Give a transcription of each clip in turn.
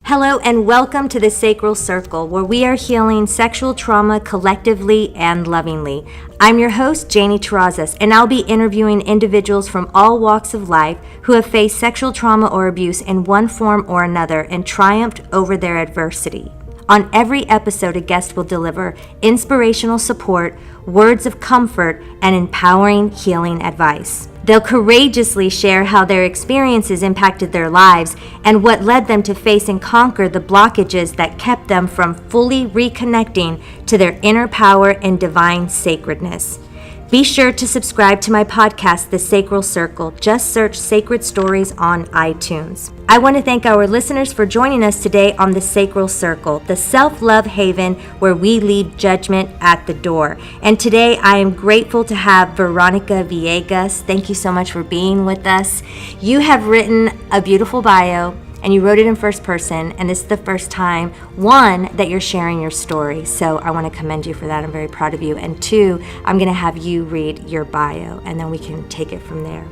Hello and welcome to the Sacral Circle, where we are healing sexual trauma collectively and lovingly. I'm your host, Janie Terrazas, and I'll be interviewing individuals from all walks of life who have faced sexual trauma or abuse in one form or another and triumphed over their adversity. On every episode, a guest will deliver inspirational support, words of comfort, and empowering healing advice. They'll courageously share how their experiences impacted their lives and what led them to face and conquer the blockages that kept them from fully reconnecting to their inner power and divine sacredness. Be sure to subscribe to my podcast, The Sacral Circle. Just search Sacred Stories on iTunes. I want to thank our listeners for joining us today on The Sacral Circle, the self-love haven where we leave judgment at the door. And today I am grateful to have Veronica Villegas. Thank you so much for being with us. You have written a beautiful bio, and you wrote it in first person, and this is the first time, one, that you're sharing your story. So I want to commend you for that. I'm very proud of you. And two, I'm going to have you read your bio, and then we can take it from there.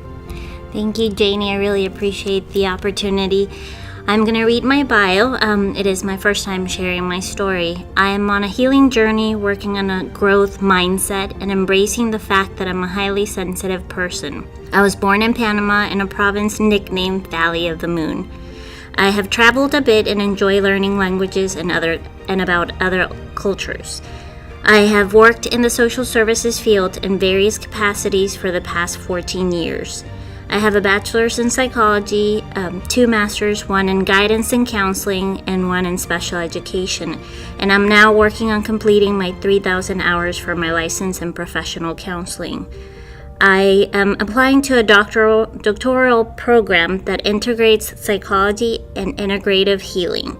Thank you, Janie. I really appreciate the opportunity. I'm going to read my bio. It is my first time sharing my story. I am on a healing journey, working on a growth mindset and embracing the fact that I'm a highly sensitive person. I was born in Panama in a province nicknamed Valley of the Moon. I have traveled a bit and enjoy learning languages and about other cultures. I have worked in the social services field in various capacities for the past 14 years. I have a bachelor's in psychology, 2 masters, one in guidance and counseling, and one in special education. And I'm now working on completing my 3,000 hours for my license in professional counseling. I am applying to a doctoral program that integrates psychology and integrative healing.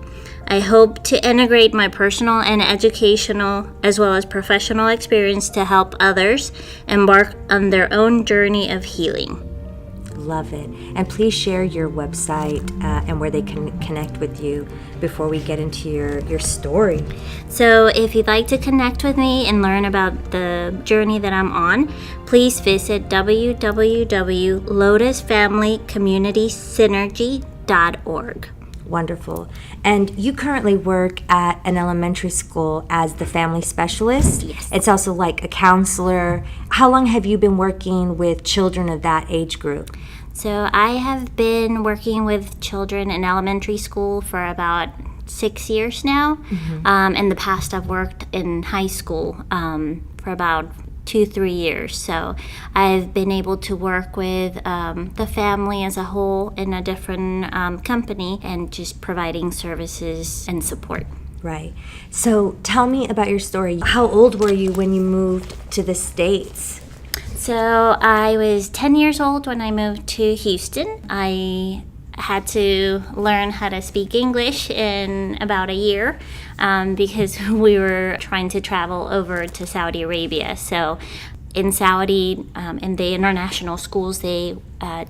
I hope to integrate my personal and educational as well as professional experience to help others embark on their own journey of healing. Love it. And please share your website and where they can connect with you before we get into your story. So if you'd like to connect with me and learn about the journey that I'm on, please visit www.lotusfamilycommunitysynergy.org. Wonderful. And you currently work at an elementary school as the family specialist. Yes. It's also like a counselor. How long have you been working with children of that age group? So I have been working with children in elementary school for about 6 years now. Mm-hmm. In the past, I've worked in high school for about 2-3 years. So I've been able to work with the family as a whole in a different company and just providing services and support. Right. So tell me about your story. How old were you when you moved to the States? So I was 10 years old when I moved to Houston. I had to learn how to speak English in about a year because we were trying to travel over to Saudi Arabia. So in Saudi, in the international schools, they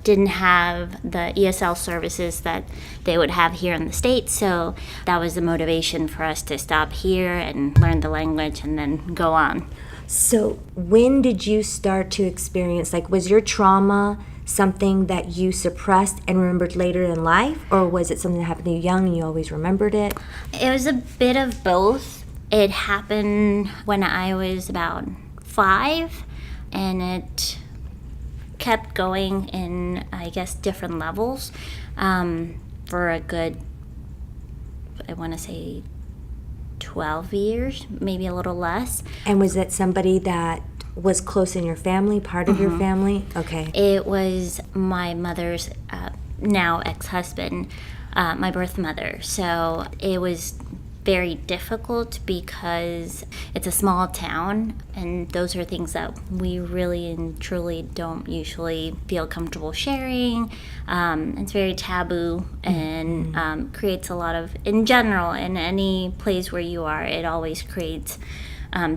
didn't have the ESL services that they would have here in the States. So that was the motivation for us to stop here and learn the language and then go on. So when did you start to experience, was your trauma something that you suppressed and remembered later in life, or was it something that happened to you young and you always remembered it? It was a bit of both. It happened when I was about 5, and it kept going in, I guess, different levels for a good, I want to say, 12 years, maybe a little less. And was it somebody that was close in your family, part of your family? Okay. It was my mother's now ex-husband, my birth mother. So it was very difficult because it's a small town, and those are things that we really and truly don't usually feel comfortable sharing. It's very taboo and creates a lot of, in general, in any place where you are, it always creates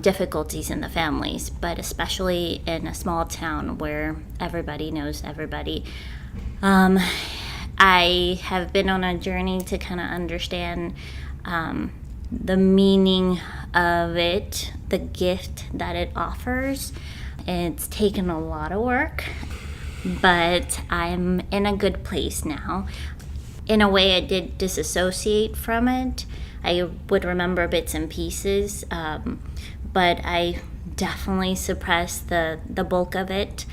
difficulties in the families, but especially in a small town where everybody knows everybody. I have been on a journey to kind of understand the meaning of it, the gift that it offers. It's taken a lot of work, but I'm in a good place now. in a way, I did disassociate from it. I would remember bits and pieces, but I definitely suppressed the bulk of it.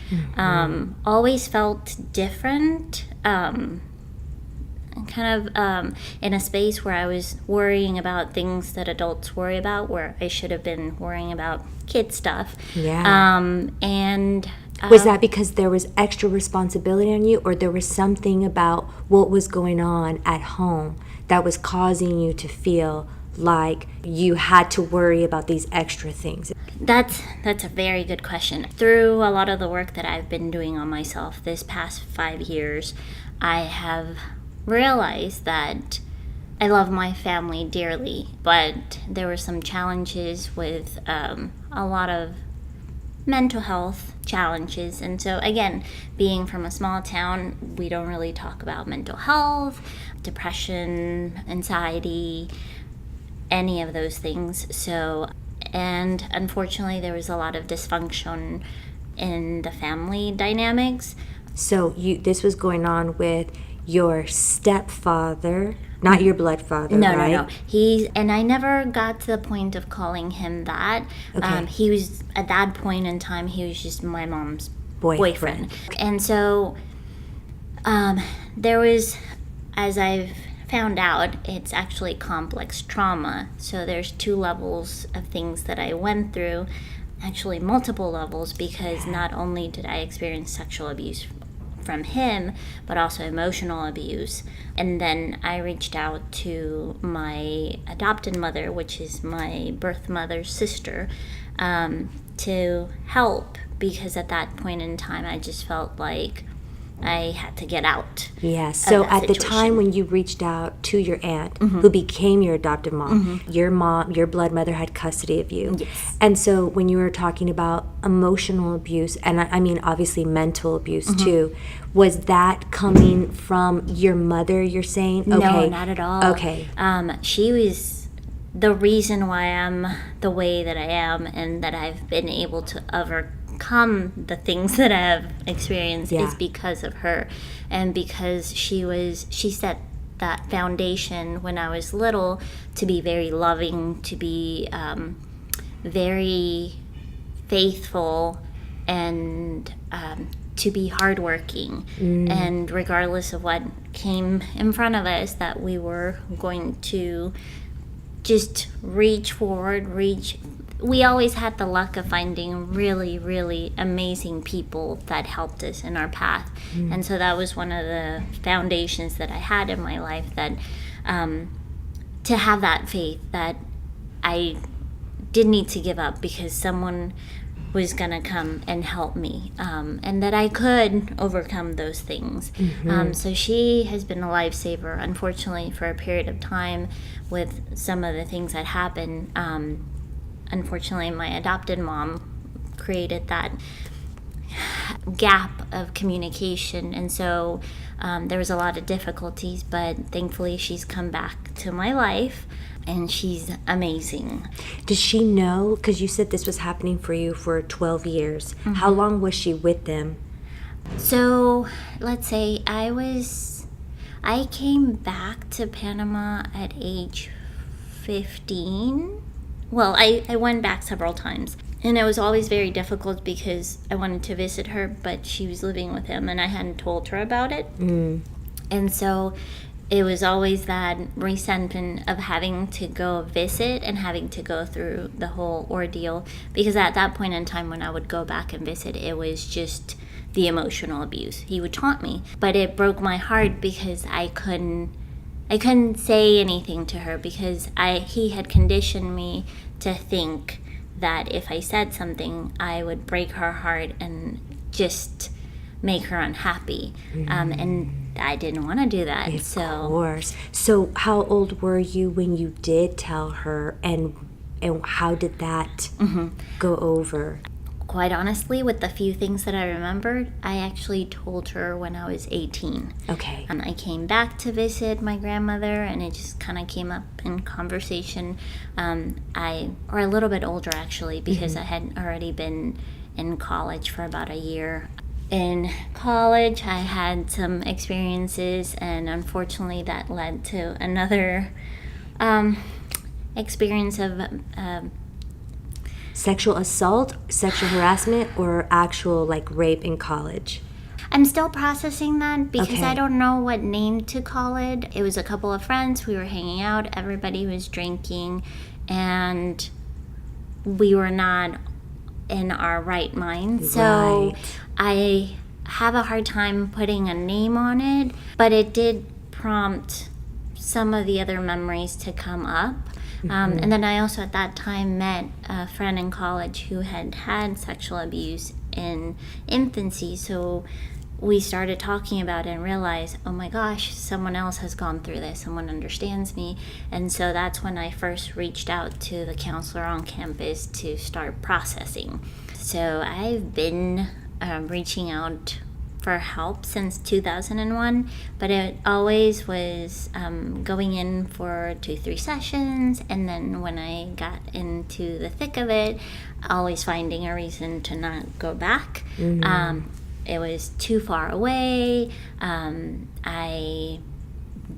Always felt different, kind of in a space where I was worrying about things that adults worry about, where I should have been worrying about kid stuff. Yeah. And Was that because there was extra responsibility on you, or there was something about what was going on at home that was causing you to feel like you had to worry about these extra things? That's a very good question. Through a lot of the work that I've been doing on myself this past 5 years, I have realized that I love my family dearly, but there were some challenges with a lot of mental health challenges. And so again, being from a small town, we don't really talk about mental health, depression, anxiety, any of those things. So, and unfortunately there was a lot of dysfunction in the family dynamics. So this was going on with your stepfather, not your blood father, right? No. And I never got to the point of calling him that. Okay. He was, at that point in time, he was just my mom's boyfriend. Okay. And so there was, as I've found out, it's actually complex trauma. So there's 2 levels of things that I went through, actually multiple levels, because not only did I experience sexual abuse from him, but also emotional abuse. And then I reached out to my adopted mother, which is my birth mother's sister, to help, because at that point in time I just felt like I had to get out. Yeah. So that at the situation. time when you reached out to your aunt, who became your adoptive mom, your blood mother had custody of you. Yes. And so when you were talking about emotional abuse, and I mean obviously mental abuse too, was that coming from your mother, you're saying? No, Okay. not at all. Okay. She was the reason why I'm the way that I am, and that I've been able to overcome the things that I have experienced is because of her, and because she set that foundation when I was little to be very loving, to be very faithful, and to be hardworking. And regardless of what came in front of us, that we were going to just reach forward, we always had the luck of finding really, really amazing people that helped us in our path. And so that was one of the foundations that I had in my life, that to have that faith that I didn't need to give up, because someone was gonna come and help me, and that I could overcome those things. So she has been a lifesaver. Unfortunately, for a period of time, with some of the things that happened, unfortunately my adopted mom created that gap of communication, and so there was a lot of difficulties, but thankfully she's come back to my life, and she's amazing. Does she know, because you said this was happening for you for 12 years, how long was she with them? So let's say I came back to Panama at age 15. Well, I went back several times, and it was always very difficult because I wanted to visit her, but she was living with him and I hadn't told her about it. And so it was always that resentment of having to go visit and having to go through the whole ordeal, because at that point in time when I would go back and visit, it was just the emotional abuse. He would taunt me, but it broke my heart because I couldn't say anything to her, because he had conditioned me to think that if I said something, I would break her heart and just make her unhappy. And I didn't want to do that. Of course. So how old were you when you did tell her, and how did that go over? Quite honestly, with the few things that I remembered, I actually told her when I was 18. Okay. I came back to visit my grandmother, and it just kind of came up in conversation. Or a little bit older actually, because I had already been in college for about a year. In college, I had some experiences, and unfortunately, that led to another experience of Sexual assault, sexual harassment, or actual like rape in college? I'm still processing that because Okay. I don't know what name to call it. It was a couple of friends. We were hanging out. Everybody was drinking, and we were not in our right mind. So Right. I have a hard time putting a name on it, but it did prompt some of the other memories to come up. And then I also at that time met a friend in college who had had sexual abuse in infancy. So we started talking about it and realized, oh my gosh, someone else has gone through this, someone understands me. And so that's when I first reached out to the counselor on campus to start processing. So I've been reaching out for help since 2001, but it always was going in for 2-3 sessions, and then when I got into the thick of it, always finding a reason to not go back. It was too far away. I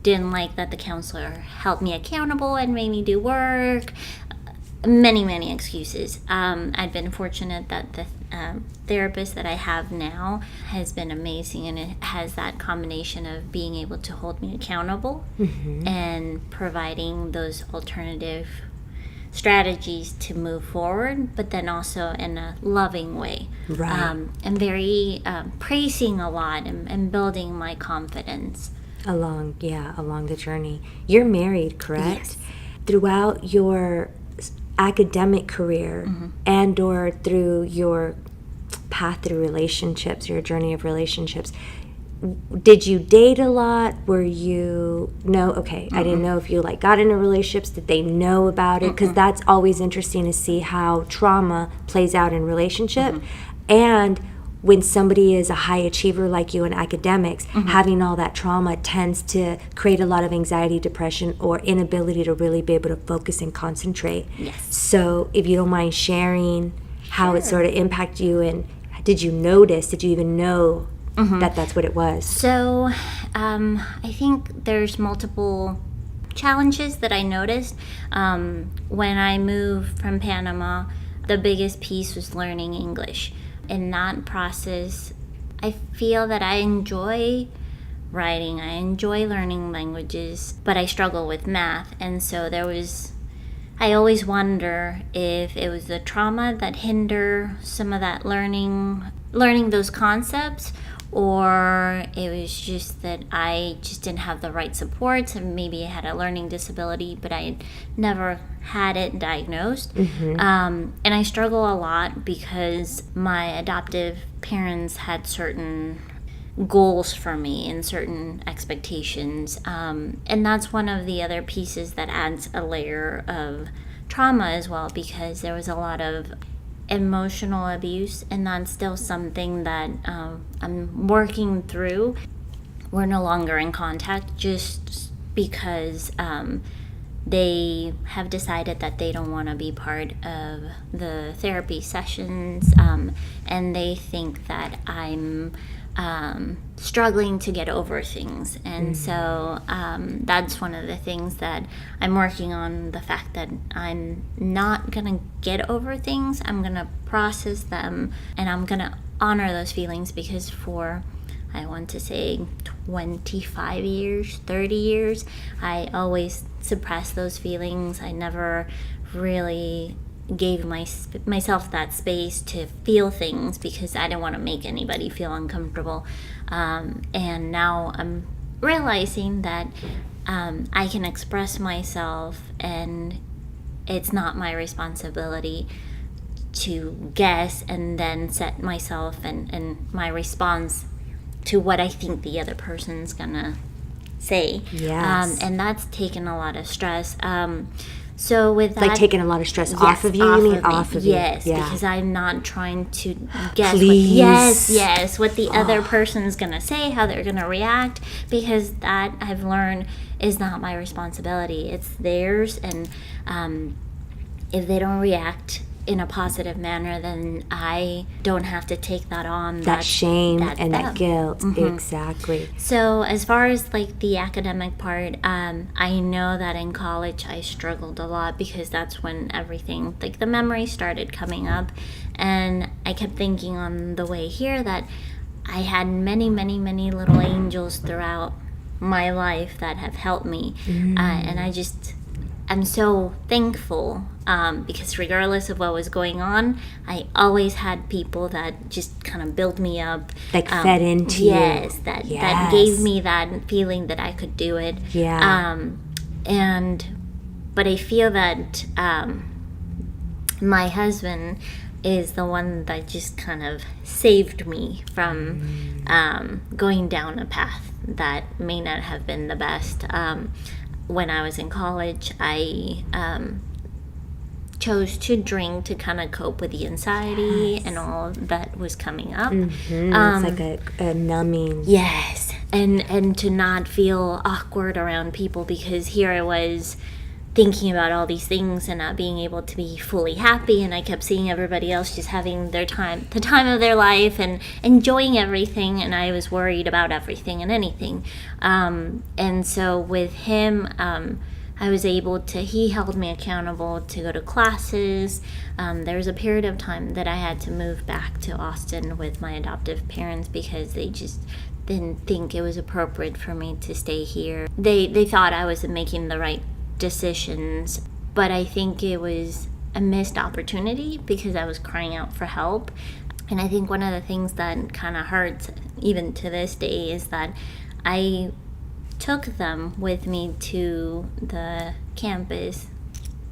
didn't like that the counselor held me accountable and made me do work. Many excuses. I've been fortunate that the therapist that I have now has been amazing, and it has that combination of being able to hold me accountable and providing those alternative strategies to move forward, but then also in a loving way. Right. And very praising a lot and building my confidence. Along the journey. You're married, correct? Yes. Throughout your academic career and or through your path through relationships, your journey of relationships, did you date a lot? Were you I didn't know if you like got into relationships. Did they know about it? Because that's always interesting to see how trauma plays out in relationship. And when somebody is a high achiever like you in academics, having all that trauma tends to create a lot of anxiety, depression, or inability to really be able to focus and concentrate. Yes. So if you don't mind sharing how it sort of impacted you, and did you even know that that's what it was? So I think there's multiple challenges that I noticed. When I moved from Panama, the biggest piece was learning English. In that process, I feel that I enjoy writing, I enjoy learning languages, but I struggle with math. And so I always wonder if it was the trauma that hindered some of that learning those concepts, or it was just that I just didn't have the right supports, and maybe I had a learning disability, but I never had it diagnosed. And I struggle a lot because my adoptive parents had certain goals for me and certain expectations. And that's one of the other pieces that adds a layer of trauma as well, because there was a lot of emotional abuse, and that's still something that I'm working through. We're no longer in contact just because they have decided that they don't want to be part of the therapy sessions, and they think that I'm struggling to get over things. And so that's one of the things that I'm working on, the fact that I'm not gonna get over things. I'm gonna process them, and I'm gonna honor those feelings, because for, I want to say 25 years, 30 years, I always suppressed those feelings. I never really gave myself that space to feel things because I didn't want to make anybody feel uncomfortable. And now I'm realizing that I can express myself, and it's not my responsibility to guess and then set myself and my response to what I think the other person's gonna say. Yes. And that's taken a lot of stress. So with that, Like taking a lot of stress off of you? You mean off of you? Yes, Yeah. because I'm not trying to guess Please. what the other person's gonna say, how they're gonna react, because that I've learned is not my responsibility. It's theirs, and if they don't react in a positive manner, then I don't have to take that on. That shame and them. that guilt. Exactly. So as far as like the academic part, I know that in college I struggled a lot because that's when everything, like the memories started coming up. And I kept thinking on the way here that I had many, many, many little angels throughout my life that have helped me. And I'm so thankful because regardless of what was going on, I always had people that just kind of built me up. Like fed into yes, you. That gave me that feeling that I could do it. Yeah. But I feel that my husband is the one that just kind of saved me from going down a path that may not have been the best. When I was in college, I chose to drink to kind of cope with the anxiety and all that was coming up. It's like a numbing. Yes, and to not feel awkward around people, because here I was thinking about all these things and not being able to be fully happy, and I kept seeing everybody else just having the time of their life and enjoying everything, and I was worried about everything and anything. And so with him, I was able to, he held me accountable to go to classes. There was a period of time that I had to move back to Austin with my adoptive parents because they just didn't think it was appropriate for me to stay here. They thought I was making the right decisions, but I think it was a missed opportunity because I was crying out for help. And I think one of the things that kind of hurts even to this day is that I took them with me to the campus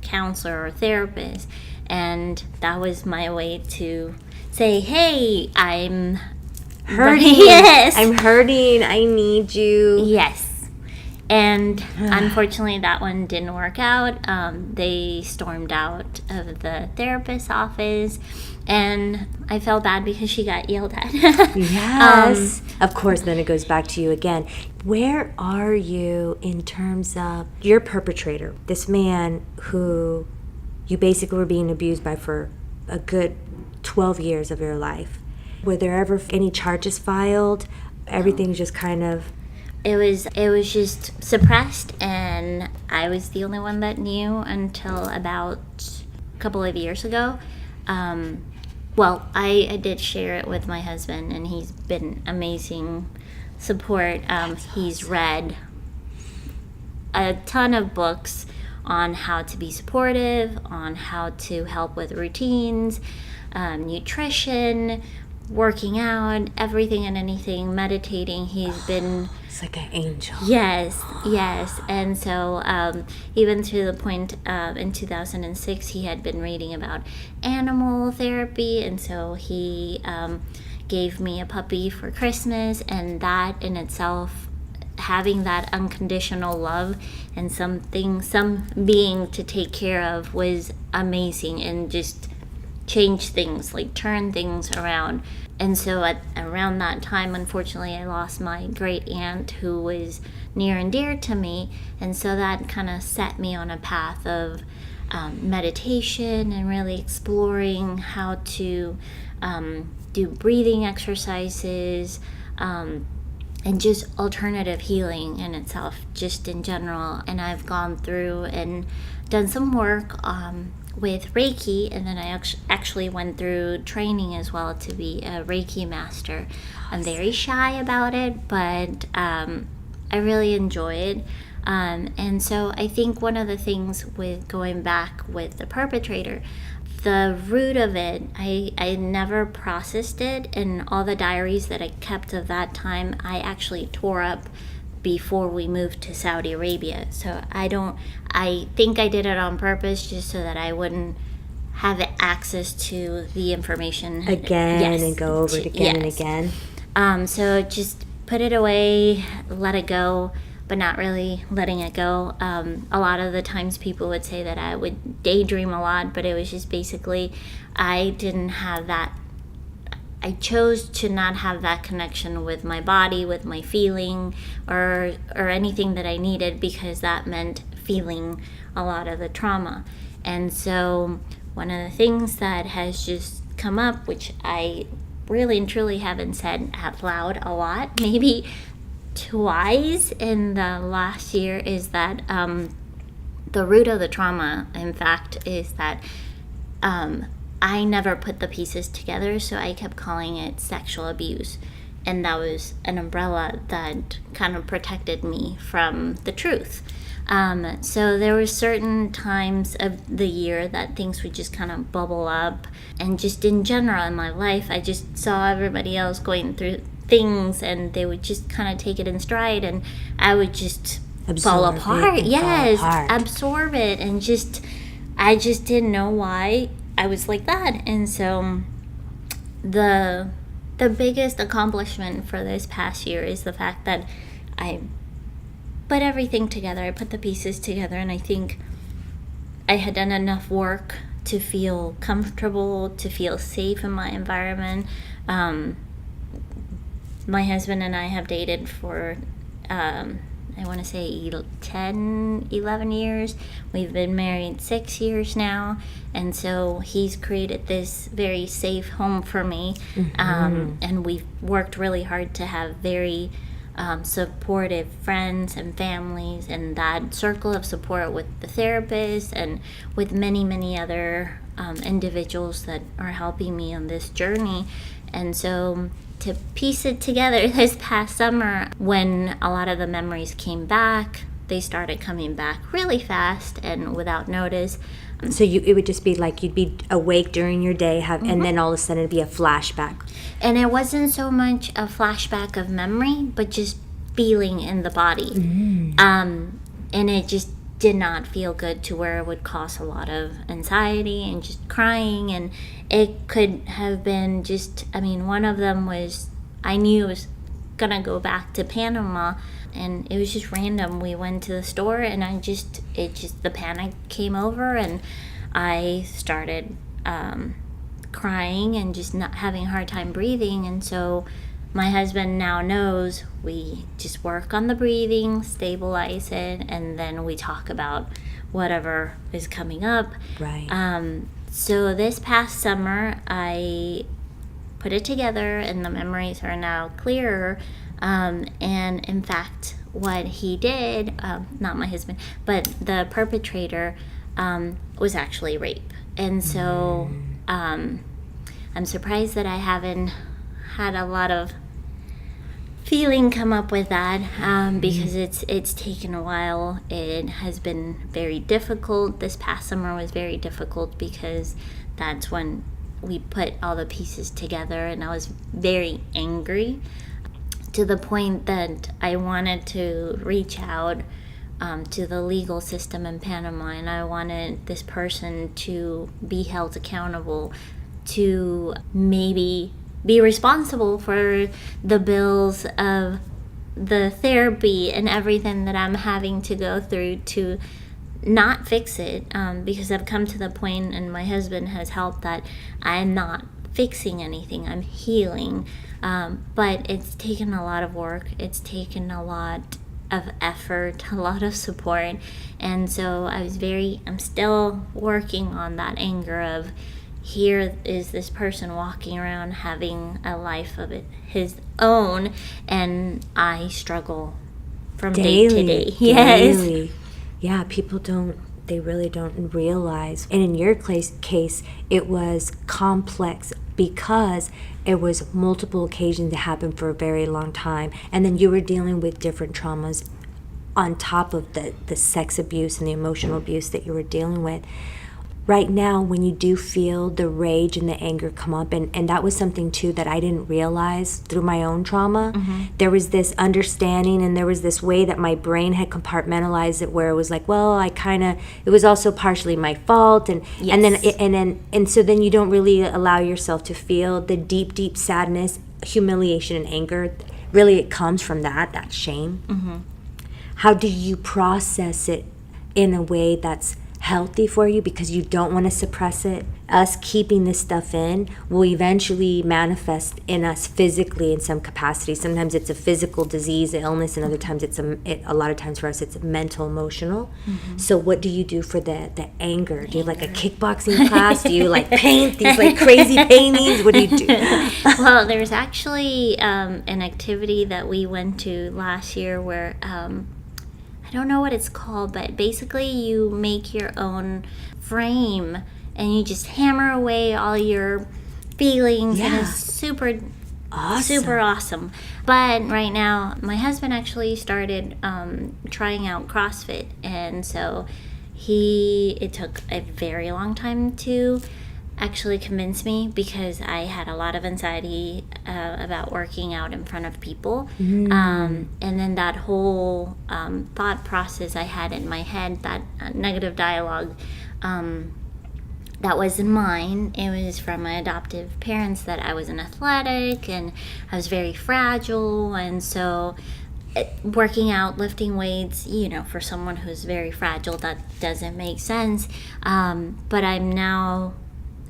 counselor or therapist, and that was my way to say, hey, I'm hurting. Yes, I'm hurting. I need you. Yes. And unfortunately, that one didn't work out. They stormed out of the therapist's office, and I felt bad because she got yelled at. Yes. Of course, then it goes back to you again. Where are you in terms of your perpetrator, this man who you basically were being abused by for a good 12 years of your life? Were there ever any charges filed? Everything's just kind of... It was just suppressed, and I was the only one that knew until about a couple of years ago. Well, I did share it with my husband, and he's been amazing support. He's read a ton of books on how to be supportive, on how to help with routines, nutrition, working out, everything and anything, meditating. He's been... It's like an angel. Yes. And so even to the point in 2006, he had been reading about animal therapy, and so he gave me a puppy for Christmas, and that in itself, having that unconditional love and some being to take care of was amazing, and just change things, like turn things around. And so around that time, unfortunately, I lost my great aunt who was near and dear to me, and so that kind of set me on a path of meditation and really exploring how to do breathing exercises, and just alternative healing in itself, just in general. And I've gone through and done some work with Reiki, and then I actually went through training as well to be a Reiki master. I'm very shy about it, but I really enjoy it. And so I think one of the things with going back with the perpetrator, the root of it, I never processed it, and all the diaries that I kept of that time, I actually tore up before we moved to Saudi Arabia. So I think I did it on purpose just so that I wouldn't have access to the information again and go over it again and again. So just put it away, let it go, but not really letting it go. A lot of the times people would say that I would daydream a lot, but it was just basically I didn't have that. I chose to not have that connection with my body, with my feeling, or anything that I needed, because that meant feeling a lot of the trauma. And so one of the things that has just come up, which I really and truly haven't said out loud a lot, maybe twice in the last year, is that the root of the trauma, in fact, is that I never put the pieces together, so I kept calling it sexual abuse. And that was an umbrella that kind of protected me from the truth. So there were certain times of the year that things would just kind of bubble up. And just in general in my life, I just saw everybody else going through things, and they would just kind of take it in stride, and I would just fall apart. Yes, absorb it, and I just didn't know why I was like that. And so the biggest accomplishment for this past year is the fact that I put everything together. I put the pieces together, and I think I had done enough work to feel comfortable, to feel safe in my environment. My husband and I have dated for, I want to say 10, 11 years. We've been married 6 years now. And so he's created this very safe home for me. And we've worked really hard to have very supportive friends and families, and that circle of support with the therapist and with many, many other individuals that are helping me on this journey. And so to piece it together this past summer, when a lot of the memories came back, they started coming back really fast and without notice. So it would just be like you'd be awake during your day, and then all of a sudden it'd be a flashback. And it wasn't so much a flashback of memory, but just feeling in the body. And it just did not feel good, to where it would cause a lot of anxiety and just crying. And it could have been just, one of them was, I knew it was gonna go back to Panama, and it was just random. We went to the store, and the panic came over, and I started crying and just not having a hard time breathing. And so my husband now knows we just work on the breathing, stabilize it, and then we talk about whatever is coming up. Right. So this past summer, I put it together, and the memories are now clearer. And in fact, what he did, not my husband, but the perpetrator, was actually rape. And so I'm surprised that I haven't had a lot of feeling come up with that, because it's taken a while. It has been very difficult. This past summer was very difficult because that's when we put all the pieces together, and I was very angry, to the point that I wanted to reach out to the legal system in Panama, and I wanted this person to be held accountable, to maybe be responsible for the bills of the therapy and everything that I'm having to go through to not fix it, because I've come to the point, and my husband has helped, that I'm not fixing anything, I'm healing. But it's taken a lot of work, it's taken a lot of effort, a lot of support. And so I'm still working on that anger of, here is this person walking around having a life of his own, and I struggle from day to day. Yes. Daily. Yeah, people they really don't realize. And in your case, it was complex because it was multiple occasions that happened for a very long time. And then you were dealing with different traumas on top of the sex abuse and the emotional abuse that you were dealing with. Right now, when you do feel the rage and the anger come up, and that was something too that I didn't realize through my own trauma, there was this understanding, and there was this way that my brain had compartmentalized it, where it was like, well, it was also partially my fault, and so then you don't really allow yourself to feel the deep sadness, humiliation, and anger. Really, it comes from that shame. How do you process it in a way that's healthy for you because you don't want to suppress it. Us keeping this stuff in will eventually manifest in us physically in some capacity. Sometimes it's a physical disease, illness, and other times a lot of times for us it's mental, emotional. So what do you do for the anger? Do you like a kickboxing class? Do you like paint these like crazy paintings? What do you do? Well, there's actually an activity that we went to last year where I don't know what it's called, but basically you make your own frame and you just hammer away all your feelings, and it's super awesome. But right now, my husband actually started trying out CrossFit, and so it took a very long time to actually convince me because I had a lot of anxiety about working out in front of people. And then that whole thought process I had in my head, that negative dialogue, that wasn't mine. It was from my adoptive parents, that I wasn't athletic and I was very fragile. And so working out, lifting weights, for someone who's very fragile, that doesn't make sense. But I'm now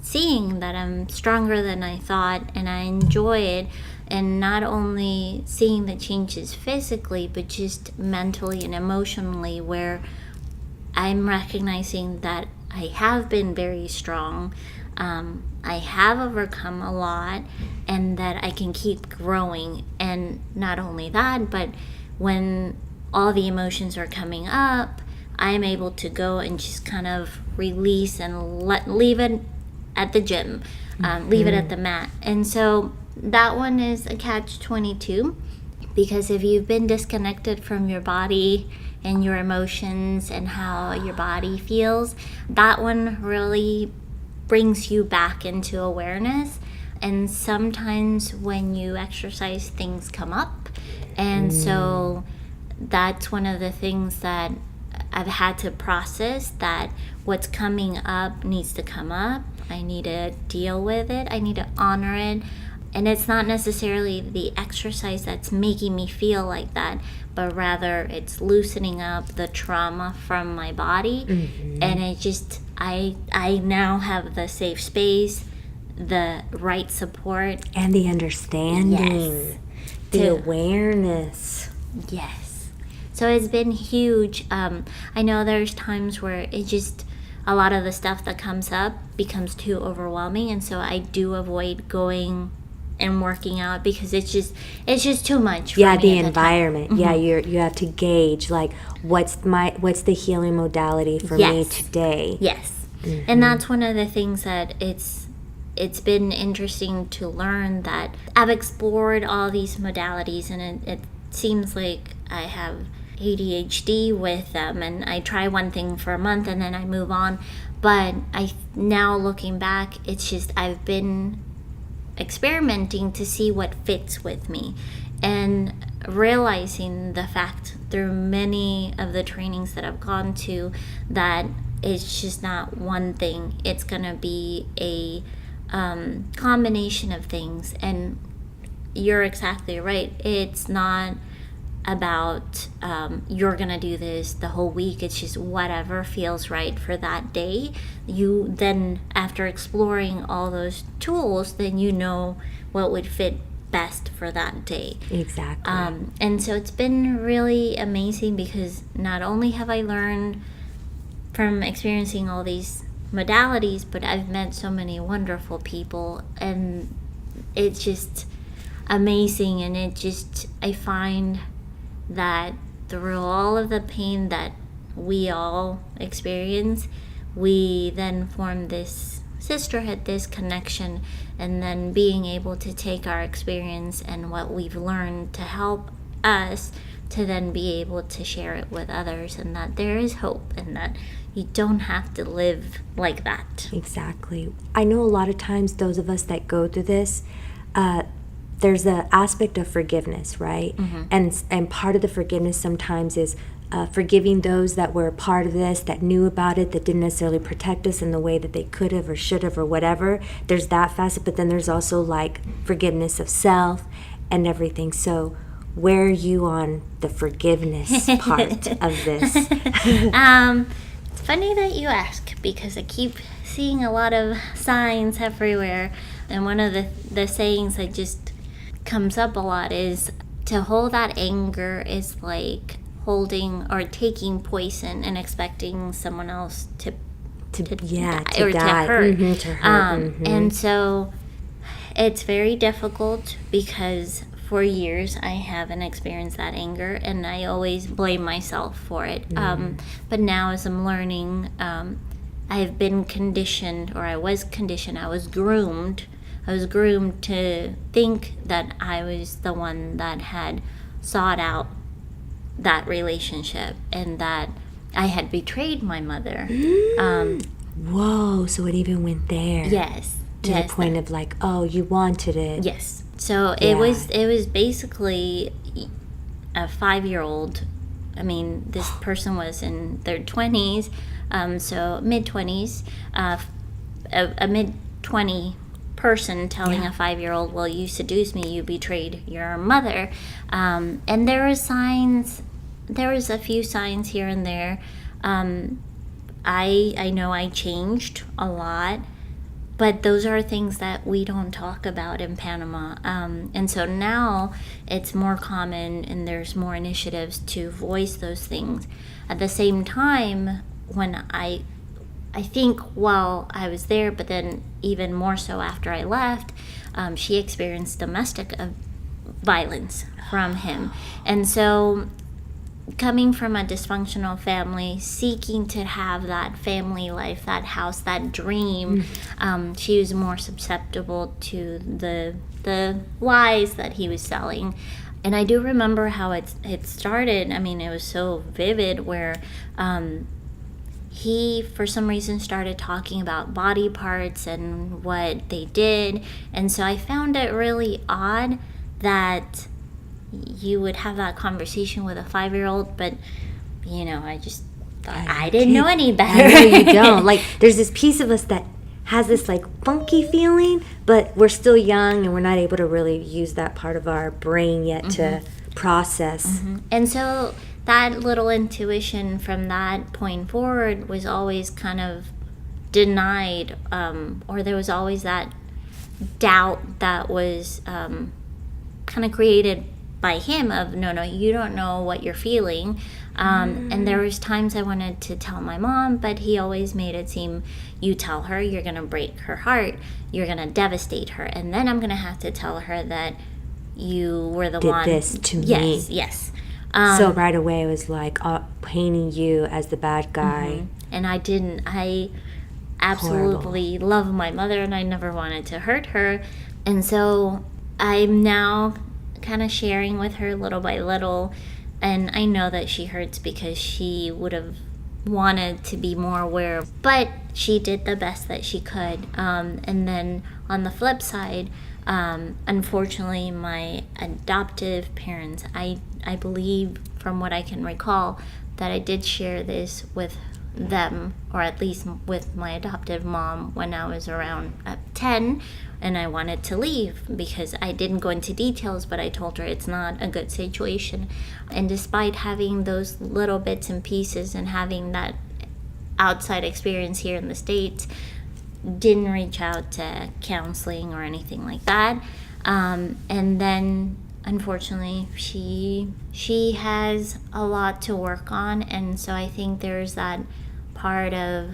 seeing that I'm stronger than I thought, and I enjoy it, and not only seeing the changes physically but just mentally and emotionally, where I'm recognizing that I have been very strong, I have overcome a lot, and that I can keep growing. And not only that, but when all the emotions are coming up, I'm able to go and just kind of release and leave it at the gym, leave it at the mat. And so that one is a catch-22, because if you've been disconnected from your body and your emotions and how your body feels, that one really brings you back into awareness. And sometimes when you exercise, things come up. And so that's one of the things that I've had to process, that what's coming up needs to come up. I need to deal with it. I need to honor it. And it's not necessarily the exercise that's making me feel like that, but rather it's loosening up the trauma from my body. And it just, I now have the safe space, the right support. And the understanding. The awareness. Yes. So it's been huge. I know there's times where it just, a lot of the stuff that comes up becomes too overwhelming, and so I do avoid going and working out because it's just too much for me the environment. You have to gauge, like, what's the healing modality for me today. And that's one of the things that it's been interesting to learn, that I've explored all these modalities, and it seems like I have ADHD with them, and I try one thing for a month and then I move on. But now looking back, it's just I've been experimenting to see what fits with me, and realizing the fact through many of the trainings that I've gone to that it's just not one thing. It's gonna be a combination of things. And you're exactly right. It's not about you're gonna do this the whole week. It's just whatever feels right for that day. You then, after exploring all those tools, then you know what would fit best for that day. Exactly. And so it's been really amazing, because not only have I learned from experiencing all these modalities, but I've met so many wonderful people, and it's just amazing. And I find that through all of the pain that we all experience, we then form this sisterhood, this connection, and then being able to take our experience and what we've learned to help us to then be able to share it with others, and that there is hope, and that you don't have to live like that. Exactly. I know a lot of times those of us that go through this, there's an aspect of forgiveness, right? And part of the forgiveness sometimes is forgiving those that were a part of this, that knew about it, that didn't necessarily protect us in the way that they could have or should have or whatever. There's that facet, but then there's also like forgiveness of self and everything. So where are you on the forgiveness part of this? It's Funny that you ask, because I keep seeing a lot of signs everywhere, and one of the sayings that just comes up a lot is to hold that anger is like holding or taking poison and expecting someone else to die or to hurt. Mm-hmm, to hurt. And so it's very difficult because for years I haven't experienced that anger, and I always blame myself for it. But now as I'm learning, I've been conditioned, or I was groomed to think that I was the one that had sought out that relationship and that I had betrayed my mother. Whoa, so it even went there. Yes. To the point of like, oh, you wanted it. Yes. So it was basically a 5-year-old. I mean, this person was in their 20s, so mid-20s, a mid-20 person telling a 5-year-old, well, you seduced me, you betrayed your mother. And there was a few signs here and there. I know I changed a lot, but those are things that we don't talk about in Panama. And so now it's more common, and there's more initiatives to voice those things. At the same time, when I think while I was there, but then even more so after I left, she experienced domestic violence from him. And so coming from a dysfunctional family, seeking to have that family life, that house, that dream, she was more susceptible to the lies that he was selling. And I do remember how it started. I mean, it was so vivid where he, for some reason, started talking about body parts and what they did. And so I found it really odd that you would have that conversation with a 5-year-old, but, I just thought I didn't know any better. I know you don't. Like, there's this piece of us that has this, like, funky feeling, but we're still young and we're not able to really use that part of our brain yet to process. And so that little intuition from that point forward was always kind of denied, or there was always that doubt that was kind of created by him of, no, you don't know what you're feeling. And there was times I wanted to tell my mom, but he always made it seem, you tell her, you're going to break her heart, you're going to devastate her, and then I'm going to have to tell her that you were the one. Did this to me. Yes. So right away it was like painting you as the bad guy. And I didn't. I absolutely love my mother, and I never wanted to hurt her. And so I'm now kind of sharing with her little by little, and I know that she hurts because she would have wanted to be more aware, but she did the best that she could. And then on the flip side, unfortunately, my adoptive parents, I believe from what I can recall that I did share this with them, or at least with my adoptive mom, when I was around 10, and I wanted to leave because I didn't go into details, but I told her it's not a good situation. And despite having those little bits and pieces and having that outside experience here in the States, didn't reach out to counseling or anything like that. And then unfortunately she has a lot to work on, and so I think there's that part of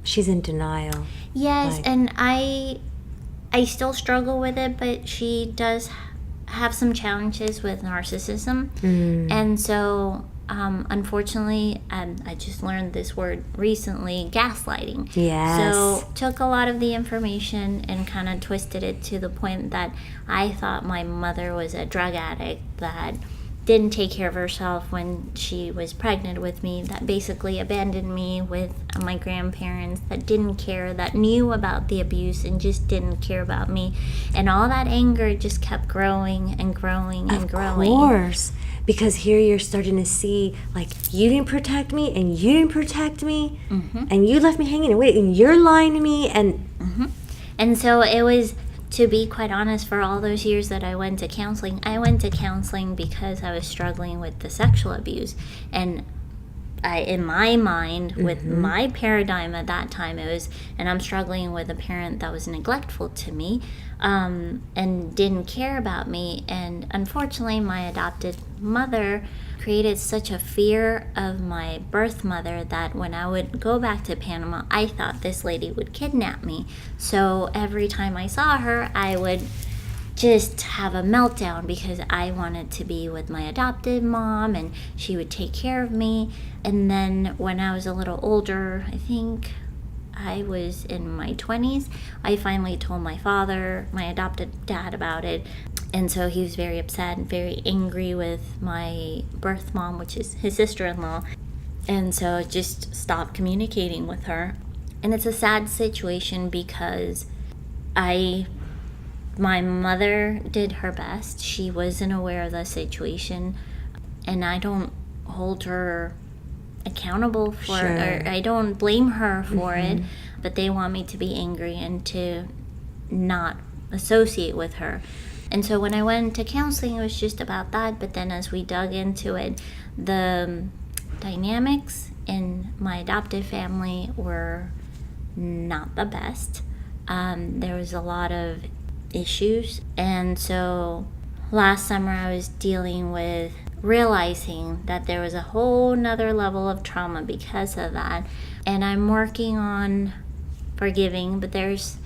she's in denial. Yes, and I still struggle with it, but she does have some challenges with narcissism. And so unfortunately, I just learned this word recently, gaslighting. Yes. So took a lot of the information and kind of twisted it to the point that I thought my mother was a drug addict that didn't take care of herself when she was pregnant with me, that basically abandoned me with my grandparents, that didn't care, that knew about the abuse and just didn't care about me. And all that anger just kept growing and growing and growing. Of course. Because here you're starting to see, like, you didn't protect me, and you didn't protect me, and you left me hanging, and you're lying to me, and... And so it was, to be quite honest, for all those years that I went to counseling because I was struggling with the sexual abuse. And in my mind, with my paradigm at that time, it was, and I'm struggling with a parent that was neglectful to me, and didn't care about me. And unfortunately, my adopted mother created such a fear of my birth mother that when I would go back to Panama, I thought this lady would kidnap me. So every time I saw her, I would just have a meltdown because I wanted to be with my adopted mom and she would take care of me. And then when I was a little older, I think I was in my 20s, I finally told my father, my adopted dad, about it. And so he was very upset and very angry with my birth mom, which is his sister-in-law. And so just stopped communicating with her. And it's a sad situation because my mother did her best. She wasn't aware of the situation, and I don't hold her accountable for it, or I don't blame her for it, but they want me to be angry and to not associate with her. And so when I went to counseling, it was just about that. But then as we dug into it, the dynamics in my adoptive family were not the best. There was a lot of issues. And so last summer I was dealing with realizing that there was a whole nother level of trauma because of that. And I'm working on forgiving, but there's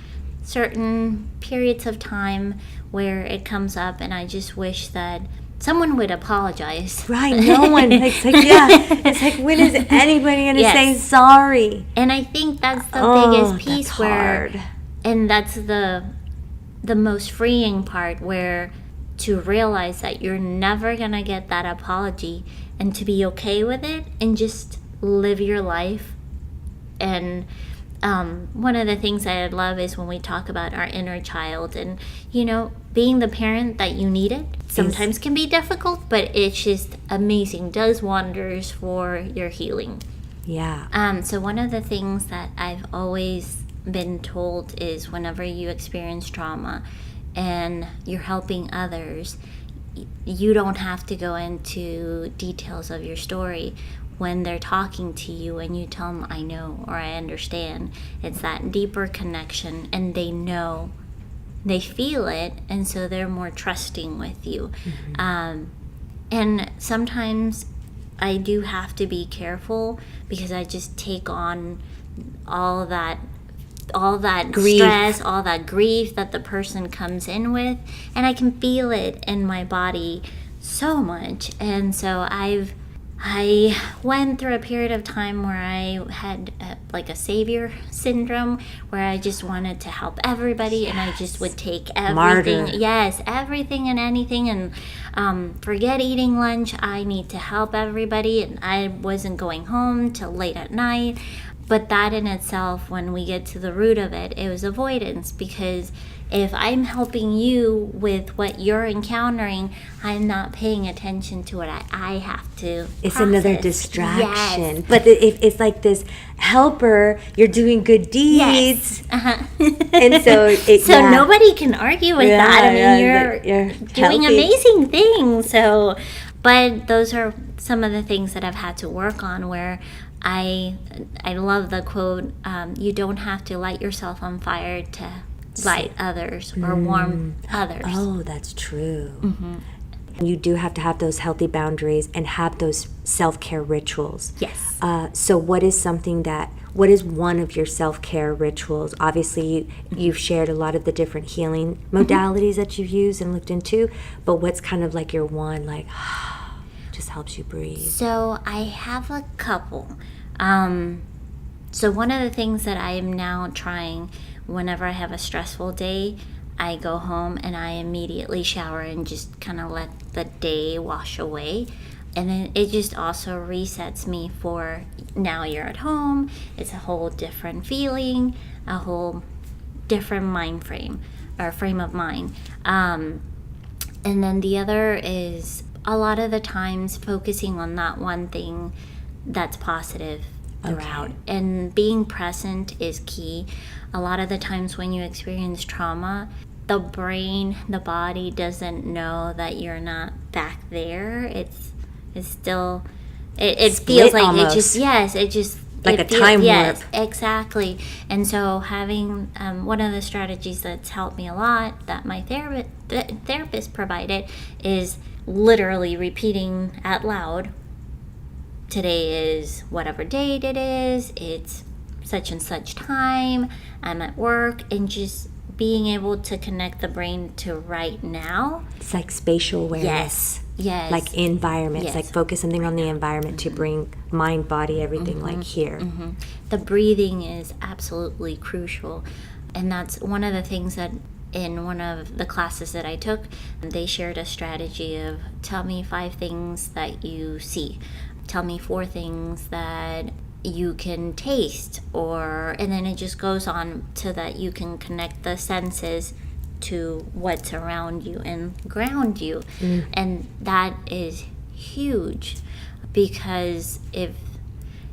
certain periods of time where it comes up and I just wish that someone would apologize. Right, no one. It's like, yeah. It's like, when is anybody going to say sorry? And I think that's the biggest piece that's where, hard. And that's the most freeing part, where to realize that you're never going to get that apology and to be okay with it and just live your life. And one of the things that I love is when we talk about our inner child, and being the parent that you needed sometimes can be difficult, but it's just amazing, does wonders for your healing. Yeah. So one of the things that I've always been told is whenever you experience trauma and you're helping others, you don't have to go into details of your story. When they're talking to you and you tell them, I know, or I understand, it's that deeper connection, and they know, they feel it, and so they're more trusting with you. And sometimes I do have to be careful because I just take on all that grief. Stress, all that grief that the person comes in with, and I can feel it in my body so much. And so I went through a period of time where I had like a savior syndrome, where I just wanted to help everybody, and I just would take everything. Martyr. Yes, everything and anything, and forget eating lunch. I need to help everybody, and I wasn't going home till late at night. But that in itself, when we get to the root of it, it was avoidance, because if I'm helping you with what you're encountering, I'm not paying attention to what I have to It's process. Another distraction. Yes. But it's like this helper, you're doing good deeds. Yes. And so nobody can argue with that. I mean, you're doing healthy. amazing things. So, but those are some of the things that I've had to work on, where I love the quote, you don't have to light yourself on fire to light others or warm others. Oh, that's true. You do have to have those healthy boundaries and have those self-care rituals. Yes. So what is one of your self-care rituals? Obviously, you've shared a lot of the different healing modalities that you've used and looked into, but what's kind of like your one, like, just helps you breathe? So I have a couple. So one of the things that I am now trying, whenever I have a stressful day, I go home and I immediately shower and just kind of let the day wash away. And then it just also resets me for, now you're at home, it's a whole different feeling, a whole different mind frame, or frame of mind. And then the other is, a lot of the times, focusing on that one thing that's positive throughout. Okay. And being present is key. A lot of the times when you experience trauma, the brain, the body doesn't know that you're not back there. It's still It Split feels like almost. it just, yes, it just, Like it a time yes, warp. exactly. And so having one of the strategies that's helped me a lot that my therapist provided is literally repeating out loud, today is whatever date it is, it's such and such time, I'm at work, and just being able to connect the brain to right now. It's like spatial awareness. Yes. Like environments, Yes. like focus something on the environment to bring mind, body, everything like here. The breathing is absolutely crucial. And that's one of the things that in one of the classes that I took, they shared a strategy of tell me 5 things that you see. Tell me 4 things that you can taste, and then it just goes on to that you can connect the senses to what's around you and ground you. And that is huge, because if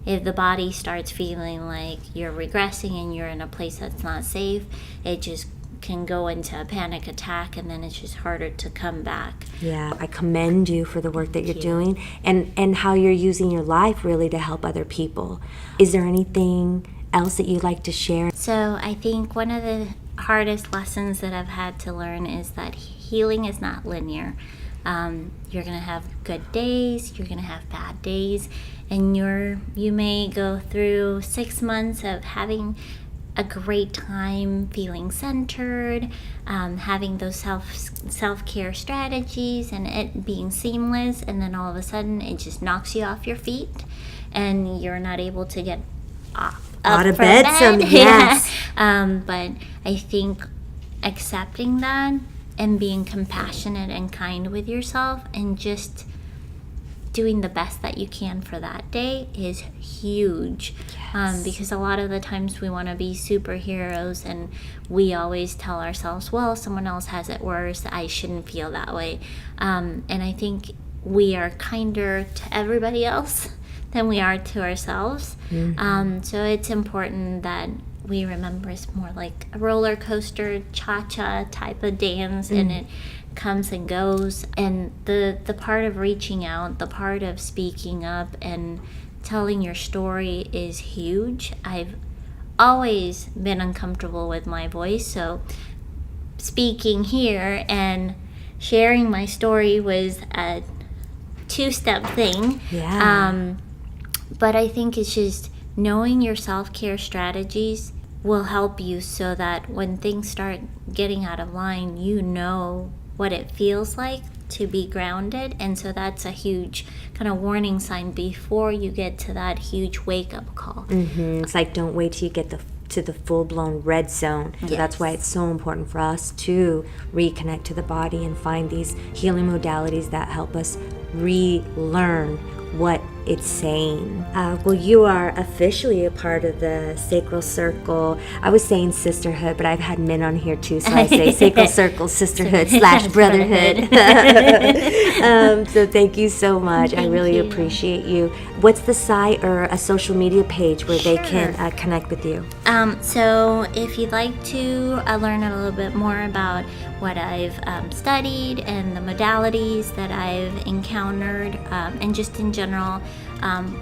the body starts feeling like you're regressing and you're in a place that's not safe, it just can go into a panic attack, and then it's just harder to come back. Yeah, I commend you for the work that you're doing and how you're using your life really to help other people. Is there anything else that you'd like to share? So I think one of the hardest lessons that I've had to learn is that healing is not linear. You're gonna have good days, you're gonna have bad days, and you may go through 6 months of having a great time, feeling centered, having those self-care strategies and it being seamless, and then all of a sudden it just knocks you off your feet and you're not able to get Out of bed. Yes. But I think accepting that and being compassionate and kind with yourself and just doing the best that you can for that day is huge. Because a lot of the times we want to be superheroes and we always tell ourselves, well, someone else has it worse, I shouldn't feel that way. And I think we are kinder to everybody else than we are to ourselves. So it's important that we remember it's more like a roller coaster, cha-cha type of dance, and it comes and goes. And the part of reaching out, the part of speaking up and telling your story is huge. I've always been uncomfortable with my voice, so speaking here and sharing my story was a 2-step thing. But I think it's just knowing your self-care strategies will help you so that when things start getting out of line, you know what it feels like to be grounded. And so that's a huge kind of warning sign before you get to that huge wake-up call. It's like don't wait till you get to the full-blown red zone. So that's why it's so important for us to reconnect to the body and find these healing modalities that help us relearn what it's saying. Well, you are officially a part of the Sacral Circle. I was saying sisterhood, but I've had men on here too, so I say Sacral Circle, sisterhood / brotherhood. So thank you so much. I really appreciate you. What's the site or a social media page where they can connect with you? So if you'd like to learn a little bit more about what I've studied and the modalities that I've encountered, and just in general,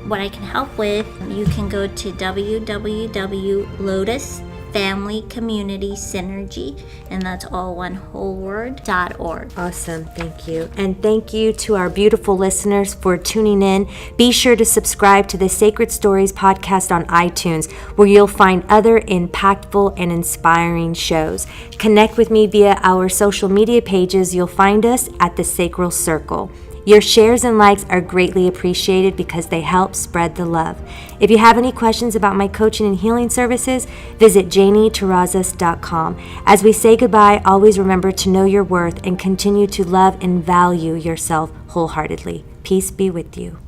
what I can help with, you can go to www.lotusfamilycommunitysynergy, and that's all one whole word, .org. Awesome, thank you. And thank you to our beautiful listeners for tuning in. Be sure to subscribe to the Sacred Stories podcast on iTunes, where you'll find other impactful and inspiring shows. Connect with me via our social media pages. You'll find us at the Sacral Circle. Your shares and likes are greatly appreciated because they help spread the love. If you have any questions about my coaching and healing services, visit JanieTerrazas.com. As we say goodbye, always remember to know your worth and continue to love and value yourself wholeheartedly. Peace be with you.